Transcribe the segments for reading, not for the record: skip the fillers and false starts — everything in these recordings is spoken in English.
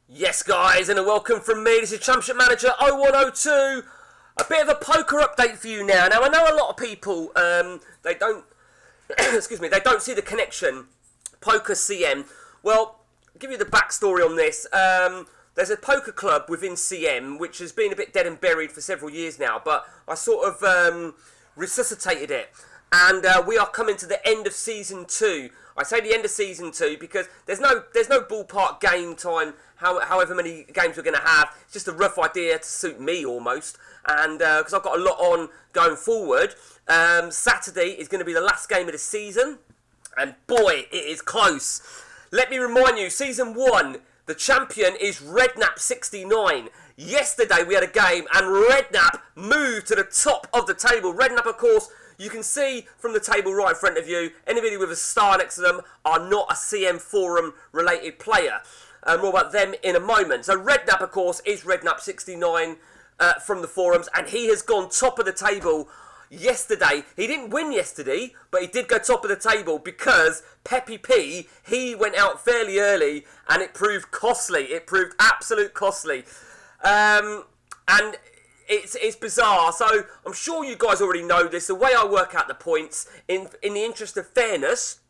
Yes, guys, and a welcome from me. This is Championship Manager 0102. A bit of a poker update for you now. Now, I know a lot of people, they don't, excuse me, they don't see the connection. Poker CM. Well, I'll give you the backstory on this. There's a poker club within CM, which has been a bit dead and buried for several years now, but I sort of resuscitated it. And we are coming to the end of Season 2. I say the end of Season 2 because there's no ballpark game time, however many games we're going to have. It's just a rough idea to suit me almost. And because I've got a lot on going forward, Saturday is going to be the last game of the season. And boy, it is close. Let me remind you, Season 1, the champion is Redknapp 69. Yesterday we had a game and Redknapp moved to the top of the table. Redknapp, of course, you can see from the table right in front of you, anybody with a star next to them are not a CM Forum related player. More about them in a moment. So Redknapp, of course, is Redknapp 69 from the forums, and he has gone top of the table yesterday. He didn't win yesterday, but he did go top of the table because Peppy P, he went out fairly early, and it proved costly. It proved absolute costly. And it's bizarre. So I'm sure you guys already know this. The way I work out the points, in the interest of fairness,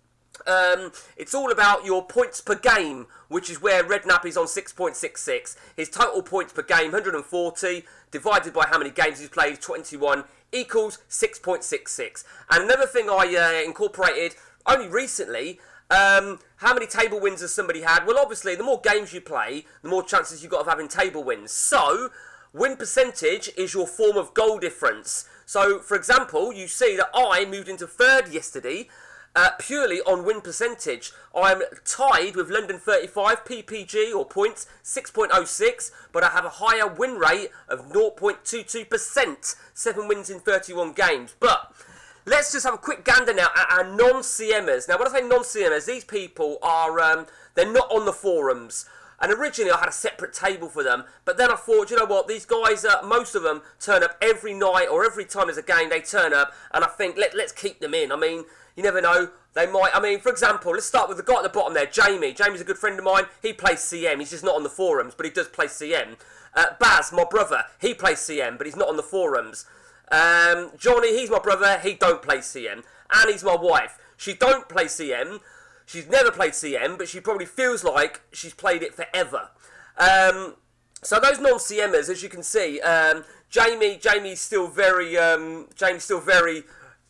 it's all about your points per game, which is where Redknapp is on 6.66. His total points per game, 140, divided by how many games he's played, 21, equals 6.66. And another thing I incorporated only recently, how many table wins has somebody had? Well, obviously, the more games you play, the more chances you've got of having table wins. So win percentage is your form of goal difference. So, for example, you see that I moved into third yesterday purely on win percentage. I'm tied with London 35 PPG or points 6.06, but I have a higher win rate of 0.22%, 7 wins in 31 games. But let's just have a quick gander now at our non-CMers. Now, when I say non-CMers, these people are, they're not on the forums. And originally I had a separate table for them, but then I thought, you know what, these guys, most of them turn up every night or every time there's a game, they turn up, and I think, let's keep them in. I mean, you never know, they might, I mean, for example, let's start with the guy at the bottom there, Jamie. Jamie's a good friend of mine, he plays CM, he's just not on the forums, but he does play CM. Baz, my brother, he plays CM, but he's not on the forums. Johnny, he's my brother, he don't play CM. Annie's my wife, she don't play CM. She's never played CM, but she probably feels like she's played it forever. So those non-CMers, as you can see, Jamie's still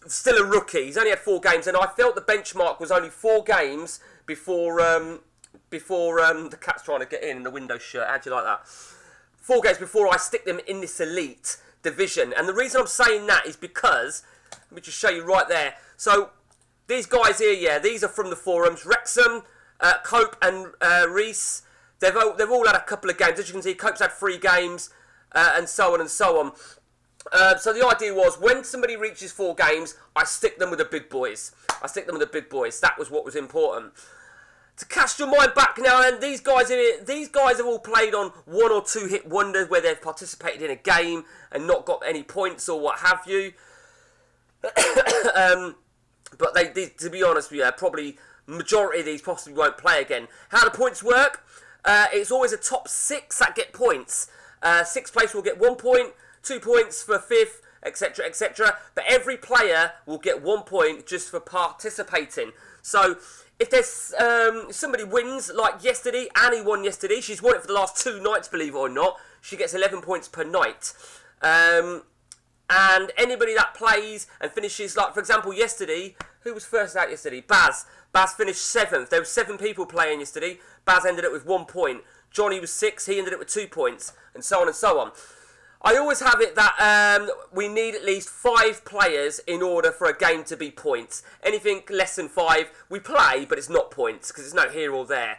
still a rookie. He's only had 4 games, and I felt the benchmark was only 4 games before the cat's trying to get in the window shut. How'd you like that? 4 games before I stick them in this elite division, and the reason I'm saying that is because, let me just show you right there. So these guys here, yeah, these are from the forums. Wrexham, Cope and Reese, they've all had a couple of games. As you can see, Cope's had 3 games, and so on and so on. So the idea was, when somebody reaches 4 games, I stick them with the big boys. That was what was important. To cast your mind back now, and these guys have all played on 1 or 2 hit wonders where they've participated in a game and not got any points or what have you. But they, to be honest with you, probably majority of these possibly won't play again. How the points work? It's always a top 6 that get points. 6th place will get 1 point, 2 points for 5th, etc., etc. But every player will get 1 point just for participating. So if there's somebody wins, like yesterday, Annie won yesterday. She's won it for the last 2 nights, believe it or not. She gets 11 points per night. And anybody that plays and finishes, like for example yesterday, who was first out yesterday? Baz. Baz finished 7th. There were 7 people playing yesterday. Baz ended up with 1 point. Johnny was 6th. He ended up with 2 points, and so on and so on. I always have it that we need at least 5 players in order for a game to be points. Anything less than 5, we play, but it's not points because it's not here or there.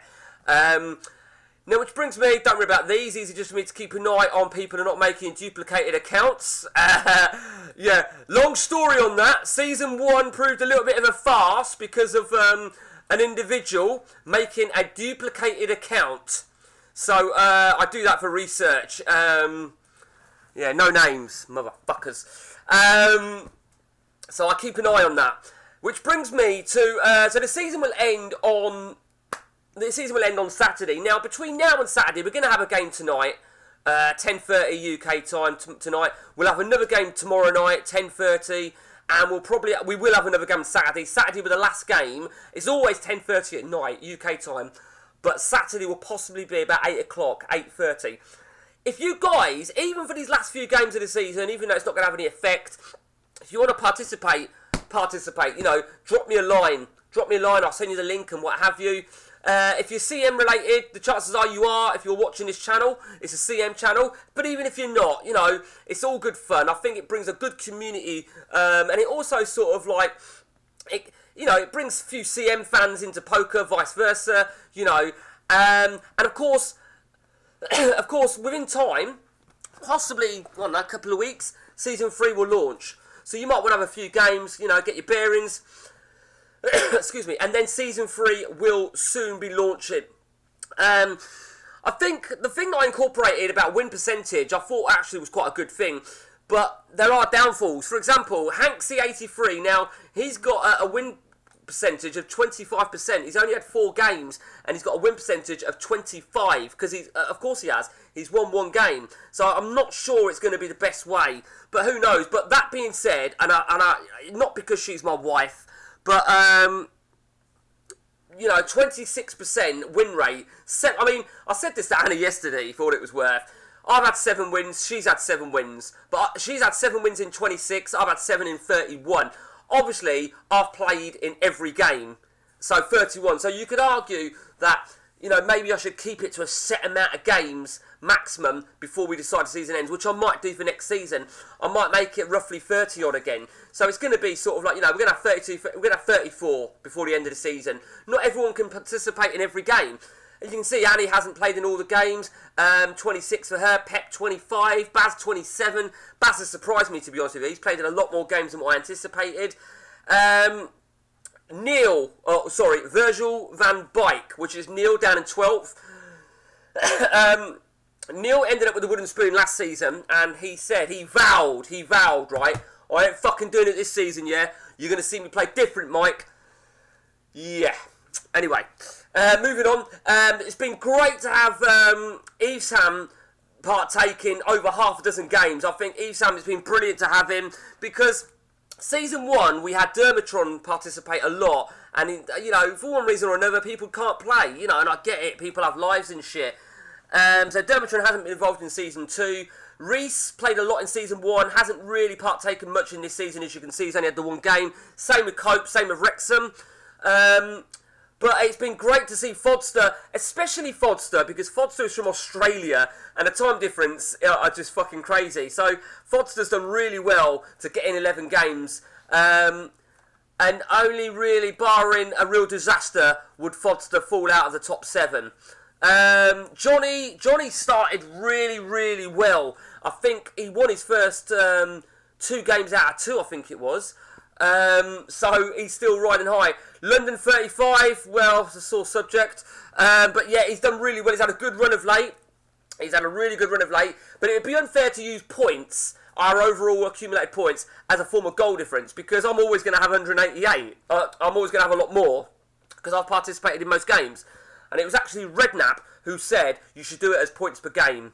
Now, which brings me, don't worry about these are just for me to keep an eye on people who are not making duplicated accounts. Yeah, long story on that. Season 1 proved a little bit of a farce because of an individual making a duplicated account. So, I do that for research. Yeah, no names, motherfuckers. So I keep an eye on that. Which brings me to, so the season will end on the season will end on Saturday. Now, between now and Saturday, we're going to have a game tonight, 10:30 UK time tonight. We'll have another game tomorrow night, 10:30, and we will have another game Saturday. Saturday with the last game. It's always 10:30 at night UK time, but Saturday will possibly be about 8 o'clock, 8:30. If you guys, even for these last few games of the season, even though it's not going to have any effect, if you want to participate, you know, drop me a line. I'll send you the link and what have you. If you're CM related, the chances are you are. If you're watching this channel, it's a CM channel. But even if you're not, you know, it's all good fun. I think it brings a good community, and it also sort of like, it brings a few CM fans into poker, vice versa, you know. And of course, within time, possibly, I don't know, a couple of weeks, Season 3 will launch. So you might want to have a few games, you know, get your bearings. Excuse me. And then Season 3 will soon be launching. I think the thing that I incorporated about win percentage, I thought actually was quite a good thing. But there are downfalls. For example, Hanksy83, now, he's got a win percentage of 25%. He's only had 4 games and he's got a win percentage of 25 because of course he has. He's won 1 game. So I'm not sure it's going to be the best way, but who knows. But that being said, and I not because she's my wife, but 26% win rate. I mean, I said this to Anna yesterday for what it was worth. I've had 7 wins, she's had 7 wins, but she's had 7 wins in 26, I've had 7 in 31. Obviously, I've played in every game, so 31. So you could argue that, you know, maybe I should keep it to a set amount of games maximum before we decide the season ends, which I might do for next season. I might make it roughly 30 odd again. So it's going to be sort of like, you know, we're going to have 32, we're going to have 34 before the end of the season. Not everyone can participate in every game. As you can see, Annie hasn't played in all the games. 26 for her, Pep 25, Baz 27. Baz has surprised me, to be honest with you. He's played in a lot more games than what I anticipated. Virgil van Beek, which is Neil down in 12th. Neil ended up with the wooden spoon last season, and he said, he vowed, right? I ain't fucking doing it this season, yeah? You're going to see me play different, Mike. Yeah. Anyway, moving on. It's been great to have Evesham partake in over half a dozen games. I think Evesham has been brilliant to have him because Season 1 we had Dermatron participate a lot, and you know, for one reason or another people can't play, you know, and I get it, people have lives and shit. So Dermatron hasn't been involved in Season 2. Reese played a lot in Season 1, hasn't really partaken much in this season, as you can see. He's only had the 1 game. Same with Cope, same with Wrexham. But it's been great to see Fodster, especially Fodster, because Fodster is from Australia, and the time difference are just fucking crazy. So Fodster's done really well to get in 11 games, and only really, barring a real disaster, would Fodster fall out of the top 7. Johnny started really, really well. I think he won his first 2 games out of 2, I think it was. So he's still riding high. London 35, well, it's a sore subject. But yeah, he's done really well. He's had a good run of late. But it would be unfair to use points, our overall accumulated points, as a form of goal difference, because I'm always going to have 188. I'm always going to have a lot more, because I've participated in most games. And it was actually Redknapp who said you should do it as points per game,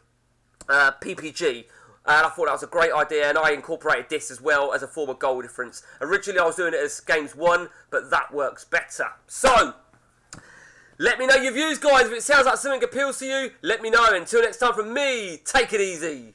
PPG. And I thought that was a great idea, and I incorporated this as well as a form of goal difference. Originally, I was doing it as games won, but that works better. So, let me know your views, guys. If it sounds like something appeals to you, let me know. Until next time from me, take it easy.